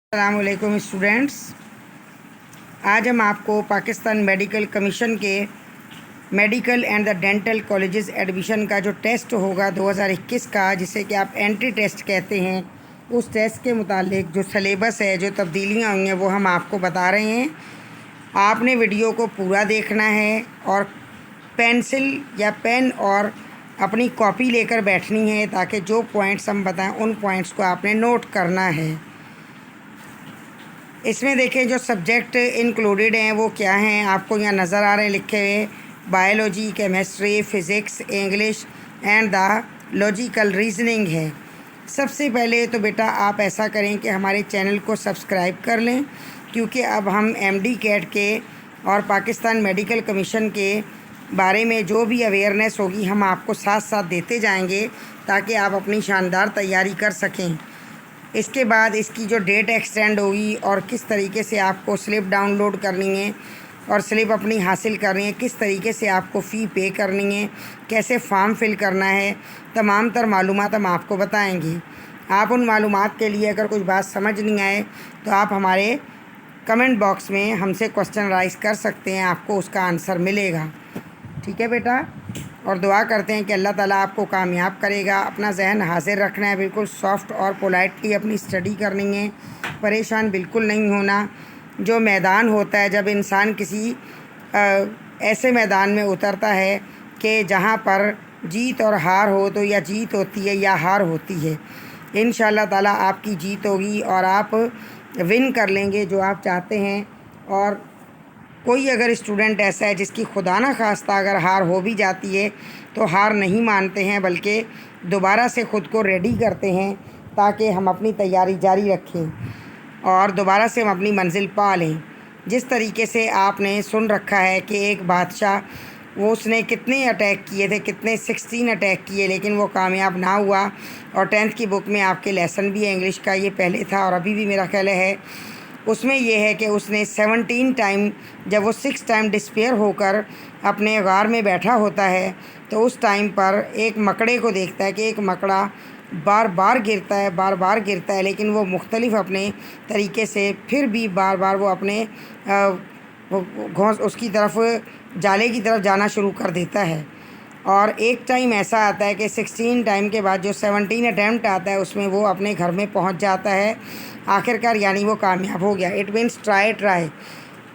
अस्सलामुअलैकुम स्टूडेंट्स। आज हम आपको पाकिस्तान मेडिकल कमीशन के medical and the dental colleges admission का जो टेस्ट होगा 2021 का, जिसे कि आप एंट्री टेस्ट कहते हैं, उस टेस्ट के मुतालिक जो सलेबस है, जो तब्दीलियाँ हुई हैं, वो हम आपको बता रहे हैं। आपने वीडियो को पूरा देखना है और पेंसिल या पेन और अपनी कॉपी लेकर बैठनी है, ताकि जो पॉइंट्स हम बताएं उन पॉइंट्स को आपने नोट करना है। इसमें देखें जो सब्जेक्ट इंक्लूडेड हैं वो क्या हैं, आपको यहाँ नज़र आ रहे हैं लिखे हुए। Biology, chemistry, physics, English and the logical reasoning है। सबसे पहले तो बेटा आप ऐसा करें कि हमारे चैनल को सब्सक्राइब कर लें, क्योंकि अब हम एमडी कैट के और पाकिस्तान मेडिकल कमीशन के बारे में जो भी अवेयरनेस होगी हम आपको साथ साथ देते जाएंगे, ताकि आप अपनी शानदार तैयारी कर सकें। इसके बाद इसकी जो डेट एक्सटेंड होगी और किस तरीके से आपको स्लिप डाउनलोड करनी है और स्लिप अपनी हासिल करनी है, किस तरीके से आपको फ़ी पे करनी है, कैसे फॉर्म फिल करना है, तमाम तर मालूमात हम आपको बताएंगे। आप उन मालूमात के लिए अगर कुछ बात समझ नहीं आए तो आप हमारे कमेंट बॉक्स में हमसे क्वेश्चन राइज कर सकते हैं, आपको उसका आंसर मिलेगा। ठीक है बेटा, और दुआ करते हैं कि अल्लाह ताला आपको कामयाब करेगा। अपना जहन हाजिर रखना है, बिल्कुल सॉफ्ट और पोलाइटली अपनी स्टडी करनी है, परेशान बिल्कुल नहीं होना। जो मैदान होता है, जब इंसान किसी ऐसे मैदान में उतरता है कि जहाँ पर जीत और हार हो, तो या जीत होती है या हार होती है। इंशाअल्लाह ताला आपकी जीत होगी और आप विन कर लेंगे जो आप चाहते हैं। और कोई अगर स्टूडेंट ऐसा है जिसकी खुदा ना खास्ता अगर हार हो भी जाती है, तो हार नहीं मानते हैं, बल्कि दोबारा से ख़ुद को रेडी करते हैं, ताकि हम अपनी तैयारी जारी रखें और दोबारा से हम अपनी मंजिल पा लें। जिस तरीके से आपने सुन रखा है कि एक बादशाह, वो उसने कितने अटैक किए थे, कितने 16 अटैक किए, लेकिन वो कामयाब ना हुआ। और 10th की बुक में आपके लेसन भी है इंग्लिश का, ये पहले था और अभी भी मेरा ख्याल है, उसमें ये है कि उसने 17 टाइम, जब वो 6 टाइम डिस्पेयर होकर अपने गार में बैठा होता है, तो उस टाइम पर एक मकड़े को देखता है कि एक मकड़ा बार बार गिरता है, लेकिन वो मुख्तलिफ अपने तरीके से फिर भी बार बार वो अपने घोंस उसकी तरफ, जाले की तरफ जाना शुरू कर देता है। और एक टाइम ऐसा आता है कि 16 टाइम के बाद जो 17 अटैम्प्ट आता है, उसमें वो अपने घर में पहुंच जाता है आखिरकार, यानी वो कामयाब हो गया। It means try.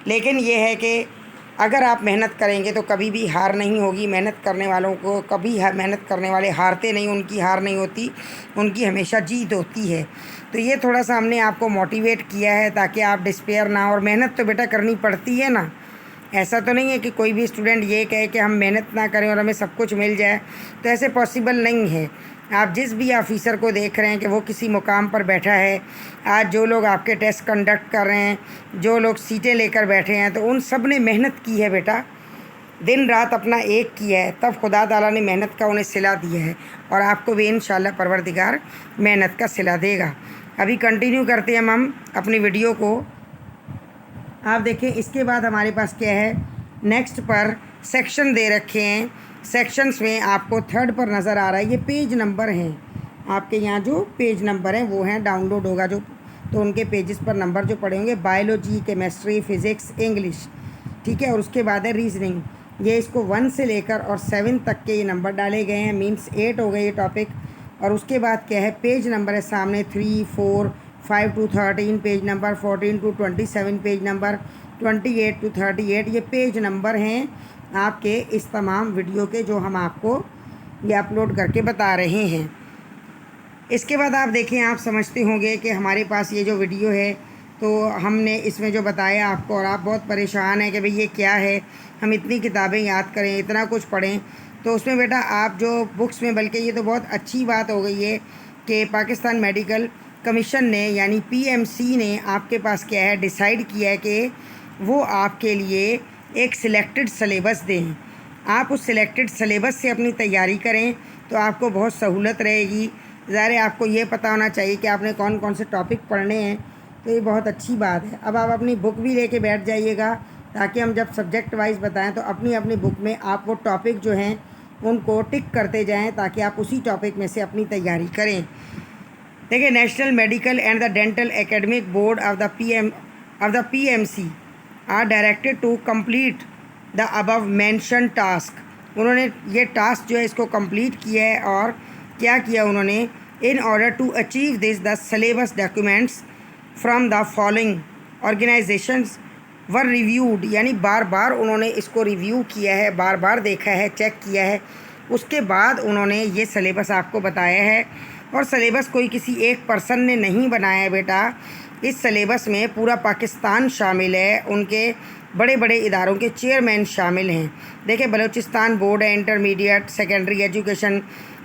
लेकिन ये है कि अगर आप मेहनत करेंगे तो कभी भी हार नहीं होगी। मेहनत करने वालों को कभी मेहनत करने वाले हारते नहीं, उनकी हार नहीं होती, उनकी हमेशा जीत होती है। तो ये थोड़ा सा हमने आपको मोटिवेट किया है ताकि आप डिस्पेयर ना हो। और मेहनत तो बेटा करनी पड़ती है ना, ऐसा तो नहीं है कि कोई भी स्टूडेंट ये कहे कि हम मेहनत ना करें और हमें सब कुछ मिल जाए, तो ऐसे पॉसिबल नहीं है। आप जिस भी ऑफिसर को देख रहे हैं कि वो किसी मुकाम पर बैठा है, आज जो लोग आपके टेस्ट कंडक्ट कर रहे हैं, जो लोग सीटें लेकर बैठे हैं, तो उन सब ने मेहनत की है बेटा, दिन रात अपना एक किया है, तब खुदा ताला ने मेहनत का उन्हें सिला दिया है। और आपको भी इंशाअल्लाह परवरदिगार मेहनत का सिला देगा। अभी कंटिन्यू करते हैं हम अपनी वीडियो को। आप देखें, इसके बाद हमारे पास क्या है, नेक्स्ट पर सेक्शन दे रखे हैं। सेक्शंस में आपको 3rd पर नज़र आ रहा है, ये पेज नंबर हैं आपके यहाँ, जो पेज नंबर हैं वो हैं, डाउनलोड होगा जो, तो उनके पेजेस पर नंबर जो पड़े होंगे, बायोलॉजी, केमिस्ट्री, फ़िज़िक्स, इंग्लिश। ठीक है, और उसके बाद है रीजनिंग। ये इसको 1 से लेकर और 7 तक के ये नंबर डाले गए हैं, मीन्स 8 हो गए ये टॉपिक। और उसके बाद क्या है, पेज नंबर है सामने 3, 4, 5 to 13 page number, 14 to 27 page number, 28 to 38 ये पेज नंबर हैं आपके इस तमाम वीडियो के, जो हम आपको ये अपलोड करके बता रहे हैं। इसके बाद आप देखें, आप समझते होंगे कि हमारे पास ये जो वीडियो है, तो हमने इसमें जो बताया आपको, और आप बहुत परेशान हैं कि भाई ये क्या है, हम इतनी किताबें याद करें, इतना कुछ पढ़ें। तो उसमें बेटा आप जो बुक्स में, बल्कि ये तो बहुत अच्छी बात हो गई है कि पाकिस्तान मेडिकल कमीशन ने, यानी पीएमसी ने आपके पास क्या है, डिसाइड किया है कि वो आपके लिए एक सिलेक्टेड सिलेबस दें। आप उस सिलेक्टेड सिलेबस से अपनी तैयारी करें तो आपको बहुत सहूलत रहेगी। ज़ाहिर है आपको ये पता होना चाहिए कि आपने कौन कौन से टॉपिक पढ़ने हैं, तो ये बहुत अच्छी बात है। अब आप अपनी बुक भी लेके बैठ जाइएगा, ताकि हम जब सब्जेक्ट वाइज बताएं तो अपनी अपनी बुक में आप वो टॉपिक जो हैं उनको टिक करते जाएं, ताकि आप उसी टॉपिक में से अपनी तैयारी करें। देखिए, national medical and the dental academic board of the PMC are directed to complete the above mention task. उन्होंने ये टास्क जो है इसको कंप्लीट किया है। और क्या किया उन्होंने, in order to achieve this the syllabus documents from the following organisations were reviewed, यानी बार बार उन्होंने इसको रिव्यू किया है, बार बार देखा है, चेक किया है, उसके बाद उन्होंने ये सिलेबस आपको बताया है। और सिलेबस कोई किसी एक पर्सन ने नहीं बनाया है बेटा, इस सिलेबस में पूरा पाकिस्तान शामिल है, उनके बड़े बड़े इदारों के चेयरमैन शामिल हैं। देखिए, बलूचिस्तान बोर्ड है, इंटरमीडिएट सेकेंडरी एजुकेशन,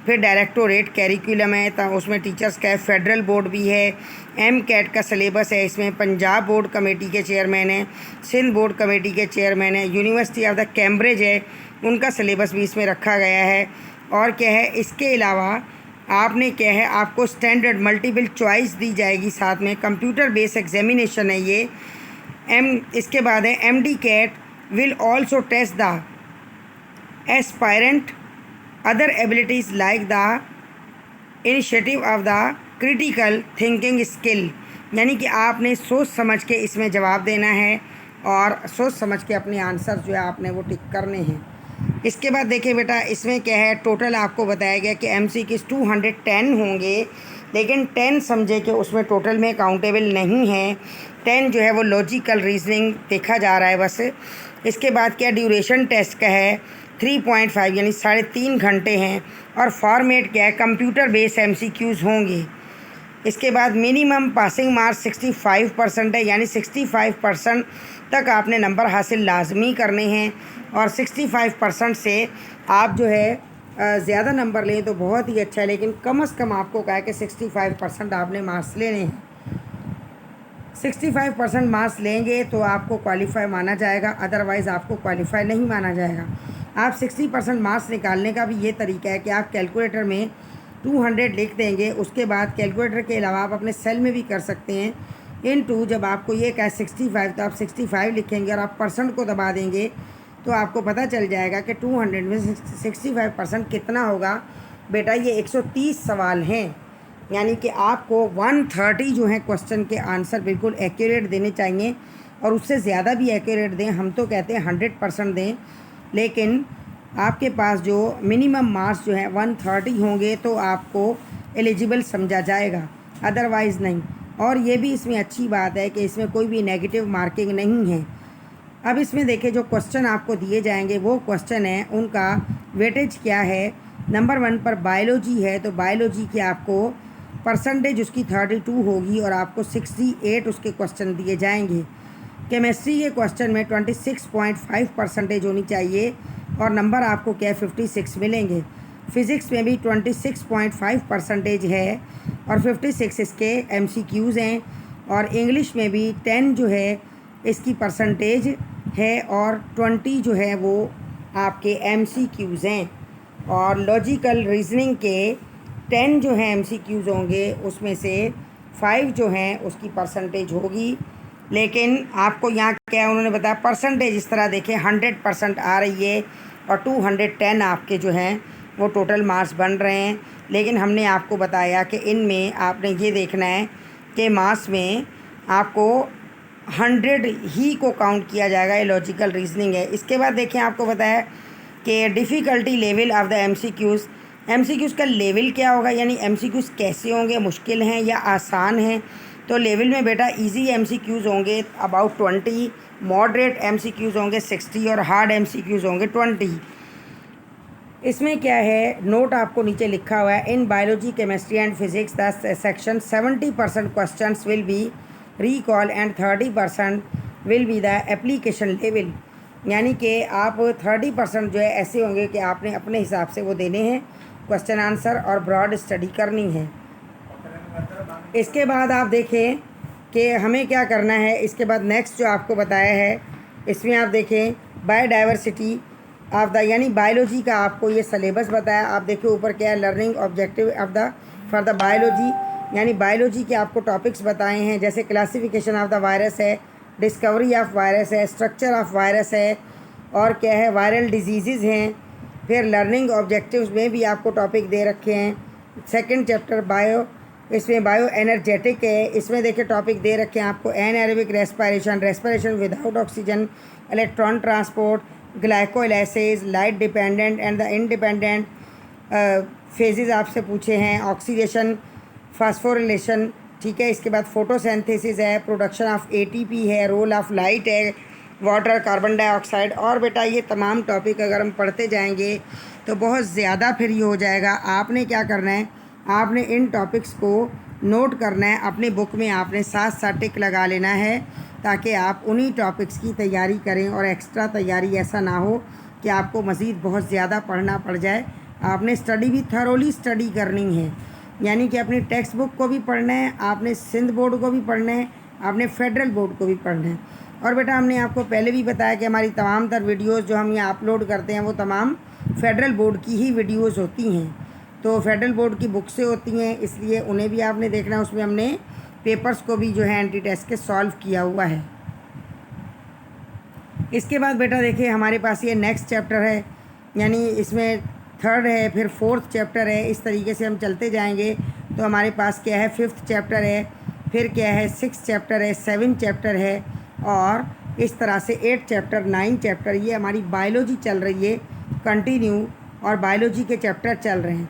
फिर डायरेक्टोरेट कैरिकुलम है, तो उसमें टीचर्स का है, फेडरल बोर्ड भी है, MCAT का सिलेबस है, इसमें पंजाब बोर्ड कमेटी के चेयरमैन हैं, सिंध बोर्ड कमेटी के चेयरमैन हैं, यूनिवर्सिटी ऑफ द कैम्ब्रिज है, उनका सिलेबस भी इसमें रखा गया है। और क्या है, इसके अलावा आपने क्या है, आपको स्टैंडर्ड मल्टीपल चॉइस दी जाएगी, साथ में कंप्यूटर बेस्ड एग्जामिनेशन है ये। इसके बाद है MDCAT will also test the aspirant other abilities like the initiative of the critical thinking skill, यानी कि आपने सोच समझ के इसमें जवाब देना है और सोच समझ के अपने आंसर जो है आपने वो टिक करने हैं। इसके बाद देखिए बेटा, इसमें क्या है, टोटल आपको बताया गया कि MCQs 210 होंगे, लेकिन 10 समझे कि उसमें टोटल में काउंटेबल नहीं है। 10 जो है वो लॉजिकल रीजनिंग देखा जा रहा है बस। इसके बाद क्या, ड्यूरेशन टेस्ट का है 3.5 यानी 3.5 घंटे हैं। और फॉर्मेट क्या है, कंप्यूटर बेस्ड MCQs होंगे। इसके बाद मिनिमम पासिंग मार्क्स 65% है, यानी 65% तक आपने नंबर हासिल लाजमी करने हैं। और 65% से आप जो है ज़्यादा नंबर लें तो बहुत ही अच्छा है, लेकिन कम से कम आपको कहा है कि 65% आपने मार्क्स लेने हैं। 65% मार्क्स लेंगे तो आपको क्वालिफाई माना जाएगा, अदरवाइज़ आपको क्वालिफाई नहीं माना जाएगा। आप 60% मार्क्स निकालने का भी ये तरीका है कि आप कैलकुलेटर में 200 लिख देंगे, उसके बाद कैलकुलेटर के अलावा आप अपने सेल में भी कर सकते हैं इनटू, जब आपको ये कहे 65 तो आप 65 लिखेंगे और आप परसेंट को दबा देंगे तो आपको पता चल जाएगा कि 200 में 65% कितना होगा। बेटा ये 130 सवाल हैं, यानी कि आपको 130 जो है क्वेश्चन के आंसर बिल्कुल एक्यूरेट देने चाहिए, और उससे ज़्यादा भी एक्यूरेट दें। हम तो कहते हैं 100% दें, लेकिन आपके पास जो मिनिमम मार्क्स जो है 130 होंगे तो आपको एलिजिबल समझा जाएगा, अदरवाइज़ नहीं। और ये भी इसमें अच्छी बात है कि इसमें कोई भी नेगेटिव मार्किंग नहीं है। अब इसमें देखिए, जो क्वेश्चन आपको दिए जाएंगे वो क्वेश्चन है, उनका वेटेज क्या है। नंबर 1 पर बायोलॉजी है, तो बायोलॉजी की आपको परसेंटेज उसकी 32 होगी और आपको 68 उसके क्वेश्चन दिए जाएंगे। केमिस्ट्री के क्वेश्चन में 26.5% होनी चाहिए और नंबर आपको क्या है 56 मिलेंगे। फ़िज़िक्स में भी 26.5% है और 56 इसके MCQs हैं। और इंग्लिश में भी 10 जो है इसकी परसेंटेज है और 20 जो है वो आपके MCQs हैं। और लॉजिकल रीजनिंग के 10 जो है MCQs होंगे, उसमें से 5 जो हैं उसकी परसेंटेज होगी। लेकिन आपको यहाँ क्या उन्होंने बताया, परसेंटेज इस तरह देखें 100% आ रही है और 210 आपके जो हैं वो टोटल मार्क्स बन रहे हैं। लेकिन हमने आपको बताया कि इनमें आपने ये देखना है कि मार्क्स में आपको 100 ही को काउंट किया जाएगा, ये लॉजिकल रीजनिंग है। इसके बाद देखें, आपको बताया कि difficulty level of the MCQs का लेवल क्या होगा, यानी MCQs कैसे होंगे, मुश्किल हैं या आसान हैं। तो लेवल में बेटा इजी MCQs होंगे अबाउट 20, मॉडरेट MCQs होंगे 60 और हार्ड MCQs होंगे 20। इसमें क्या है, नोट आपको नीचे लिखा हुआ है, in biology chemistry and physics the section 70% questions will be recall and 30% will be the application level, यानी कि आप 30% जो है ऐसे होंगे कि आपने अपने हिसाब से वो देने हैं क्वेश्चन आंसर और ब्रॉड स्टडी करनी है। इसके बाद आप देखें कि हमें क्या करना है। इसके बाद नेक्स्ट जो आपको बताया है, इसमें आप देखें बायोडाइवर्सिटी ऑफ द, यानी बायोलॉजी का आपको ये सिलेबस बताया। आप देखिए ऊपर क्या है, learning objective of the for the biology, यानी बायोलॉजी के आपको टॉपिक्स बताए हैं, जैसे क्लासिफिकेशन ऑफ द वायरस है, डिस्कवरी ऑफ वायरस है, स्ट्रक्चर ऑफ वायरस है, और क्या है वायरल डिजीज़ हैं। फिर लर्निंग ऑब्जेक्टिव्स में भी आपको टॉपिक दे रखे हैं। सेकंड चैप्टर बायो इसमें बायो एनर्जेटिक है, इसमें देखिए टॉपिक दे रखे हैं आपको anaerobic respiration, respiration without oxygen, electron transport, glycolysis, light dependent and the independent phases आपसे पूछे हैं, ऑक्सीडेशन, फास्फोरिलेशन, ठीक है। इसके बाद फोटोसिंथेसिस है, प्रोडक्शन ऑफ एटीपी है, रोल ऑफ लाइट है, वाटर, कार्बन डाइऑक्साइड। और बेटा ये तमाम टॉपिक अगर हम पढ़ते जाएंगे तो बहुत ज़्यादा फिर ये हो जाएगा। आपने क्या करना है, आपने इन टॉपिक्स को नोट करना है, अपनी बुक में आपने साथ साथ टिक लगा लेना है ताकि आप उन्हीं टॉपिक्स की तैयारी करें और एक्स्ट्रा तैयारी ऐसा ना हो कि आपको मज़ीद बहुत ज़्यादा पढ़ना पड़ जाए। आपने स्टडी भी थरोली स्टडी करनी है, यानी कि अपनी टेक्स्ट बुक को भी पढ़ना है, आपने सिंध बोर्ड को भी पढ़ना है, आपने फेडरल बोर्ड को भी पढ़ना है। और बेटा हमने आपको पहले भी बताया कि हमारी तमाम तर वीडियोस जो हम यहाँ अपलोड करते हैं वो तमाम फेडरल बोर्ड की ही वीडियोस होती हैं, तो फेडरल बोर्ड की बुक से होती हैं, इसलिए उन्हें भी आपने देखना है। उसमें हमने पेपर्स को भी जो है एंटी टेस्ट के सॉल्व किया हुआ है। इसके बाद बेटा देखिए हमारे पास ये नेक्स्ट चैप्टर है, यानी इसमें थर्ड है, फिर फोर्थ चैप्टर है, इस तरीके से हम चलते जाएंगे। तो हमारे पास क्या है, फिफ्थ चैप्टर है, फिर क्या है, सिक्स चैप्टर है, सेवन चैप्टर है, और इस तरह से 8 चैप्टर, 9 चैप्टर। ये हमारी बायोलॉजी चल रही है कंटिन्यू, और बायोलॉजी के चैप्टर चल रहे हैं,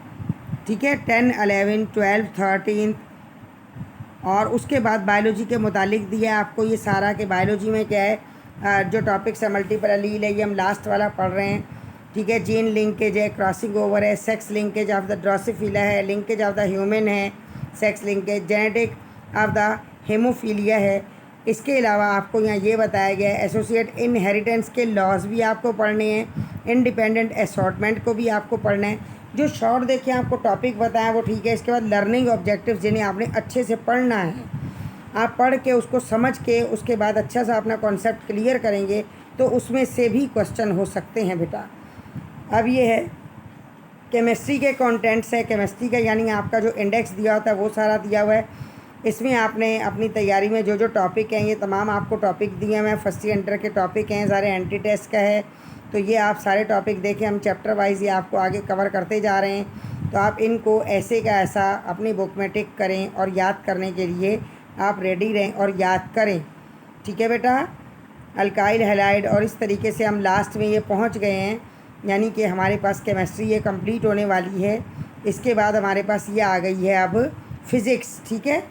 ठीक है, 10, 11, 12, 13। और उसके बाद बायोलॉजी के मुतालिक दिया है आपको ये सारा कि बायोलॉजी में क्या है, जो टॉपिक्स है मल्टीपल एलील है, ये हम लास्ट वाला पढ़ रहे हैं, ठीक है। जीन लिंकेज है, क्रॉसिंग ओवर है, sex linkage of the Drosophila है, लिंकेज ऑफ द ह्यूमन है, sex linkage, genetic of the haemophilia है। इसके अलावा आपको यहाँ ये बताया गया है एसोसिएट इनहेरिटेंस के लॉज भी आपको पढ़ने हैं, इंडिपेंडेंट असॉर्टमेंट को भी आपको पढ़ना है। जो शॉर्ट देखिए आपको टॉपिक बताया वो ठीक है। इसके बाद लर्निंग ऑब्जेक्टिव्स जिन्हें आपने अच्छे से पढ़ना है, आप पढ़ के उसको समझ के उसके बाद अच्छा सा अपना कॉन्सेप्ट क्लियर करेंगे तो उसमें से भी क्वेश्चन हो सकते हैं बेटा। अब ये है केमिस्ट्री के कंटेंट्स है, केमिस्ट्री का यानी आपका जो इंडेक्स दिया होता है वो सारा दिया हुआ है। इसमें आपने अपनी तैयारी में जो जो टॉपिक हैं ये तमाम आपको टॉपिक दिए हुए हैं, फर्स्ट ईयर इंटर के टॉपिक हैं, सारे एंटी टेस्ट का है, तो ये आप सारे टॉपिक देखें। हम चैप्टर वाइज ये आपको आगे कवर करते जा रहे हैं, तो आप इनको ऐसे का ऐसा अपनी बुक में टिक करें और याद करने के लिए आप रेडी रहें और याद करें, ठीक है बेटा। अल्काइल हैलाइड, और इस तरीके से हम लास्ट में ये पहुँच गए हैं, यानी कि हमारे पास केमिस्ट्री ये कंप्लीट होने वाली है। इसके बाद हमारे पास ये आ गई है अब फ़िज़िक्स, ठीक है।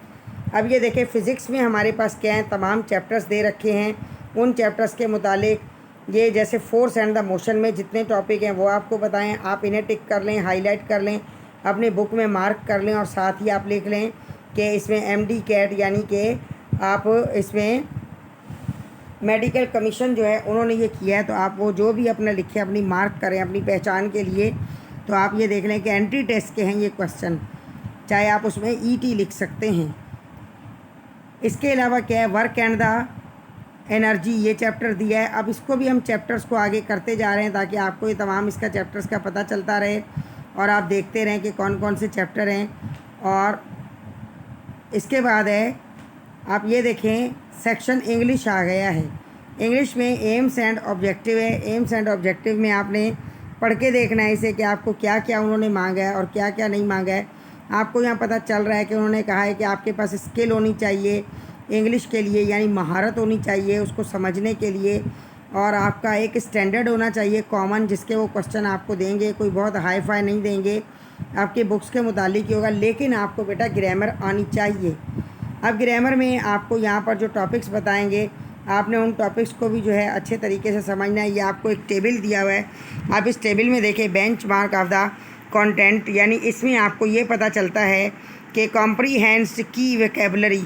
अब ये देखें फ़िज़िक्स में हमारे पास क्या है, तमाम चैप्टर्स दे रखे हैं। उन चैप्टर्स के मुतालिक ये जैसे फोर्स एंड द मोशन में जितने टॉपिक हैं वो आपको बताएं, आप इन्हें टिक कर लें, हाईलाइट कर लें, अपनी बुक में मार्क कर लें, और साथ ही आप लिख लें कि इसमें MD कैट यानी कि आप इसमें मेडिकल कमीशन जो है उन्होंने ये किया है, तो आप वो जो भी अपना लिखे अपनी मार्क करें अपनी पहचान के लिए। तो आप ये देख लें कि एंट्री टेस्ट के हैं ये क्वेश्चन, चाहे आप उसमें ET लिख सकते हैं। इसके अलावा क्या है, वर्क एंड द एनर्जी, ये चैप्टर दिया है। अब इसको भी हम चैप्टर्स को आगे करते जा रहे हैं ताकि आपको ये तमाम इसका चैप्टर्स का पता चलता रहे और आप देखते रहें कि कौन कौन से चैप्टर हैं। और इसके बाद है, आप ये देखें सेक्शन इंग्लिश आ गया है। इंग्लिश में एम्स एंड ऑब्जेक्टिव है। एम्स एंड ऑब्जेक्टिव में आपने पढ़ के देखना है इसे कि आपको क्या क्या उन्होंने मांगा है और क्या क्या नहीं मांगा है। आपको यहाँ पता चल रहा है कि उन्होंने कहा है कि आपके पास स्किल होनी चाहिए इंग्लिश के लिए, यानी महारत होनी चाहिए उसको समझने के लिए, और आपका एक स्टैंडर्ड होना चाहिए कॉमन, जिसके वो क्वेश्चन आपको देंगे, कोई बहुत हाई फाई नहीं देंगे, आपके बुक्स के मुतालिक ही होगा। लेकिन आपको बेटा ग्रामर आनी चाहिए। अब ग्रामर में आपको यहाँ पर जो टॉपिक्स बताएंगे आपने उन टॉपिक्स को भी जो है अच्छे तरीके से समझना है। ये आपको एक टेबल दिया हुआ है, आप इस टेबल में देखें bench mark of the content, यानी इसमें आपको ये पता चलता है कि कॉम्प्रीहेंस्ड की वोकैबुलरी।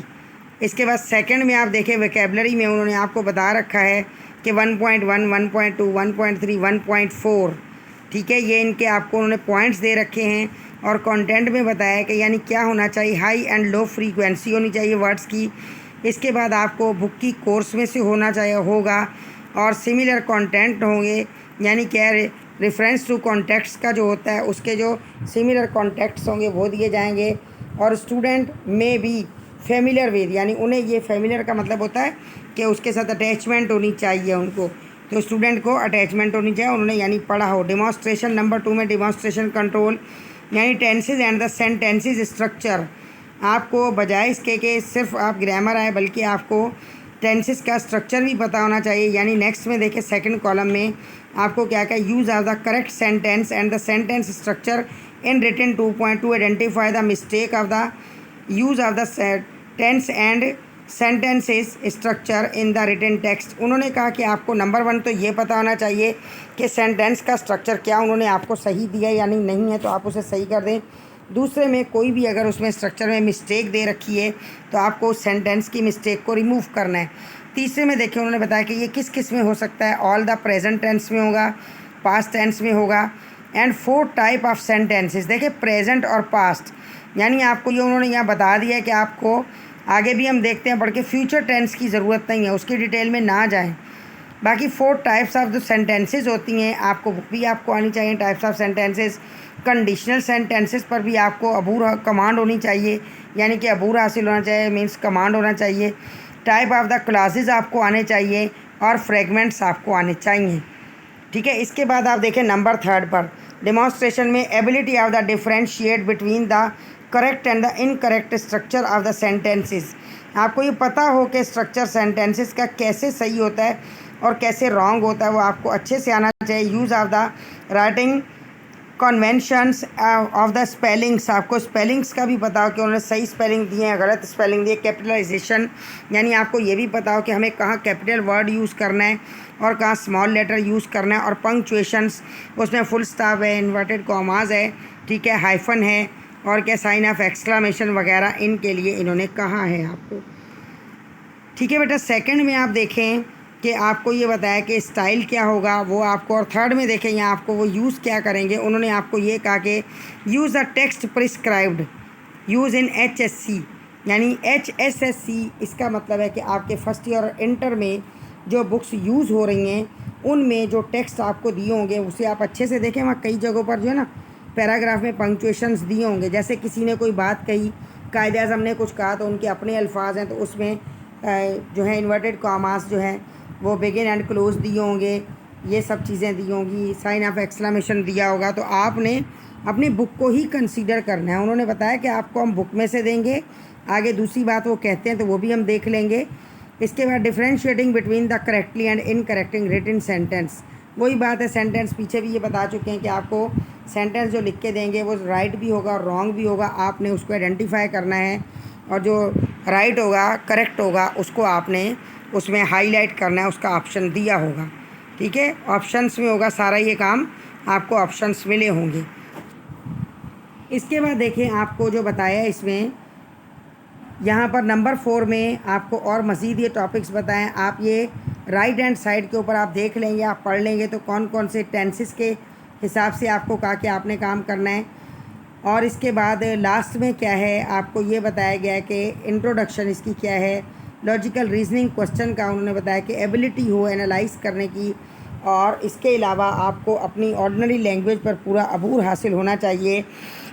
इसके बाद सेकंड में आप देखें वोकैबुलरी में उन्होंने आपको बता रखा है कि 1.1, 1.2, 1.3, 1.4, ठीक है, ये इनके आपको उन्होंने पॉइंट्स दे रखे हैं। और कंटेंट में बताया कि यानी क्या होना चाहिए, हाई एंड लो फ्रीक्वेंसी होनी चाहिए वर्ड्स की। इसके बाद आपको बुक की कोर्स में से होना चाहिए होगा, और सिमिलर कंटेंट होंगे, यानी क्या रेफरेंस टू कॉन्टेक्ट्स का जो होता है उसके जो सिमिलर कॉन्टेक्ट्स होंगे वो दिए जाएंगे। और स्टूडेंट में भी फेमिलियर विद, यानी उन्हें ये फेमिलियर का मतलब होता है कि उसके साथ अटैचमेंट होनी चाहिए उनको, तो स्टूडेंट को अटैचमेंट होनी चाहिए उन्होंने यानी पढ़ा हो। डेमोन्स्ट्रेशन नंबर 2 में डेमोन्स्ट्रेशन कंट्रोल, यानी tenses and the sentences structure, आपको बजाय इसके कि सिर्फ आप ग्रामर आए बल्कि आपको टेंसेस का स्ट्रक्चर भी पता होना चाहिए। यानी नेक्स्ट में देखिए सेकंड कॉलम में आपको क्या क्या use of the correct sentence and the sentence structure in written 2.2 identify the mistake of the use of the tense and sentences structure in the written text. उन्होंने कहा कि आपको नंबर 1 तो ये पता होना चाहिए कि सेंटेंस का स्ट्रक्चर क्या उन्होंने आपको सही दिया यानी नहीं है तो आप उसे सही कर दें। दूसरे में कोई भी अगर उसमें स्ट्रक्चर में मिस्टेक दे रखी है तो आपको उस सेंटेंस की मिस्टेक को रिमूव करना है। तीसरे में देखिए उन्होंने बताया कि ये किस किस में हो सकता है। ऑल द प्रेजेंट टेंस में होगा, पास्ट टेंस में होगा एंड 4 टाइप ऑफ सेंटेंसेस। देखिए प्रेजेंट और पास्ट यानी आपको ये उन्होंने यहाँ बता दिया है कि आपको आगे भी हम देखते हैं पढ़ के फ्यूचर टेंस की ज़रूरत नहीं है, उसकी डिटेल में ना जाएं। बाकी 4 टाइप्स ऑफ जो सेंटेंसेस होती हैं आपको बुक भी आपको आनी चाहिए। Types of sentences, conditional sentences पर भी आपको अबूर कमांड होनी चाहिए यानी कि अबूर हासिल होना चाहिए, मीन्स कमांड होना चाहिए। टाइप ऑफ द क्लासेस आपको आने चाहिए और फ्रेगमेंट्स आपको आने चाहिए। ठीक है, इसके बाद आप देखें नंबर 3 पर डेमोन्स्ट्रेशन में ability of the differentiate between the correct and the incorrect structure of the sentences. आपको ये पता हो कि स्ट्रक्चर सेंटेंसेस का कैसे सही होता है और कैसे रॉन्ग होता है वो आपको अच्छे से आना चाहिए। Use of the writing conventions of the spellings, आपको स्पेलिंग्स का भी पता हो कि उन्होंने सही स्पेलिंग दिए हैं, गलत स्पेलिंग दिए। कैपिटलाइजेशन यानी आपको ये भी पता हो कि हमें कहाँ कैपिटल वर्ड यूज़ करना है और कहाँ स्मॉल लेटर यूज़ करना है। और पंक्चुएशंस, उसमें फुल स्टॉप है, इन्वर्टेड कॉमाज है, ठीक है, हाइफन है और क्या साइन ऑफ एक्सक्लामेशन वगैरह, इनके लिए इन्होंने कहा है आपको। ठीक है बेटा, सेकंड में आप देखें कि आपको ये बताया कि स्टाइल क्या होगा वो आपको, और थर्ड में देखें यहाँ आपको वो यूज़ क्या करेंगे। उन्होंने आपको ये कहा कि use the text prescribed use in HSC यानी HSSC। इसका मतलब है कि आपके फर्स्ट ईयर और इंटर में जो बुक्स यूज़ हो रही हैं उनमें जो टेक्स्ट आपको दिए होंगे उसे आप अच्छे से देखें। वहाँ कई जगहों पर जो है ना पैराग्राफ में पंक्चुएशंस दिए होंगे। जैसे किसी ने कोई बात कही, कायदे आज़म ने कुछ कहा तो उनके अपने अल्फाज हैं तो उसमें जो है इन्वर्टेड कॉमास जो है वो बिगिन एंड क्लोज दिए होंगे, ये सब चीज़ें दी होंगी, साइन ऑफ एक्सक्लेमेशन दिया होगा। तो आपने अपनी बुक को ही कंसीडर करना है। उन्होंने बताया कि आपको हम बुक में से देंगे, आगे दूसरी बात वो कहते हैं तो वो भी हम देख लेंगे। इसके बाद differentiating between the correctly and incorrectly written sentence, वही बात है। सेंटेंस पीछे भी ये बता चुके हैं कि आपको सेंटेंस जो लिख के देंगे वो राइट भी होगा और रॉन्ग भी होगा, आपने उसको आइडेंटिफाई करना है। और जो राइट होगा, करेक्ट होगा, उसको आपने उसमें हाईलाइट करना है, उसका ऑप्शन दिया होगा। ठीक है, ऑप्शंस में होगा सारा ये काम, आपको ऑप्शंस मिले होंगे। इसके बाद देखें आपको जो बताया इसमें यहाँ पर नंबर 4 में आपको और मज़ीद ये टॉपिक्स बताएं। आप ये राइट हैंड साइड के ऊपर आप देख लेंगे, आप पढ़ लेंगे तो कौन कौन से टेंसेस के हिसाब से आपको कहा कि आपने काम करना है। और इसके बाद लास्ट में क्या है आपको ये बताया गया है कि इंट्रोडक्शन इसकी क्या है। लॉजिकल रीजनिंग क्वेश्चन का उन्होंने बताया कि एबिलिटी हो एनालाइज करने की, और इसके अलावा आपको अपनी ऑर्डिनरी लैंग्वेज पर पूरा अबूर हासिल होना चाहिए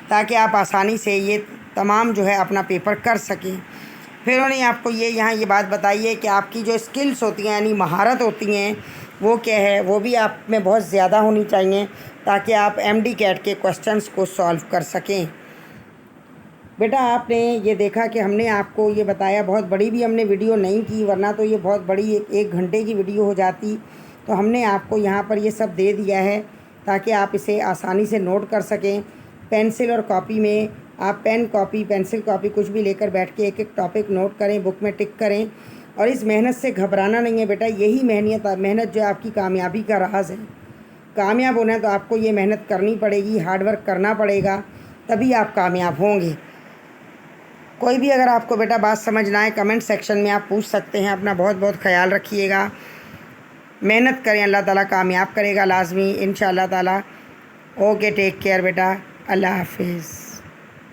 ताकि आप आसानी से ये तमाम जो है अपना पेपर कर सकें। फिर उन्होंने आपको यहाँ ये बात बताई है कि आपकी जो स्किल्स होती हैं यानी महारत होती हैं वो क्या है, वो भी आप में बहुत ज़्यादा होनी चाहिए ताकि आप MD कैट के क्वेश्चंस को सॉल्व कर सकें। बेटा आपने ये देखा कि हमने आपको ये बताया, बहुत बड़ी भी हमने वीडियो नहीं की वरना तो ये बहुत बड़ी 1 घंटे की वीडियो हो जाती। तो हमने आपको यहाँ पर ये सब दे दिया है ताकि आप इसे आसानी से नोट कर सकें। पेंसिल और कॉपी में आप पेन कॉपी, पेंसिल कॉपी कुछ भी लेकर बैठ के एक एक टॉपिक नोट करें, बुक में टिक करें। और इस मेहनत से घबराना नहीं है बेटा, यही मेहनत जो है आपकी कामयाबी का राज है। कामयाब होना है तो आपको ये मेहनत करनी पड़ेगी, हार्डवर्क करना पड़ेगा, तभी आप कामयाब होंगे। कोई भी अगर आपको बेटा बात समझ ना आए कमेंट सेक्शन में आप पूछ सकते हैं। अपना बहुत बहुत ख्याल रखिएगा, मेहनत करें, अल्लाह ताला कामयाब करेगा लाजमी इंशाअल्लाह ताला। ओके, टेक केयर बेटा, अल्लाह हाफिज़।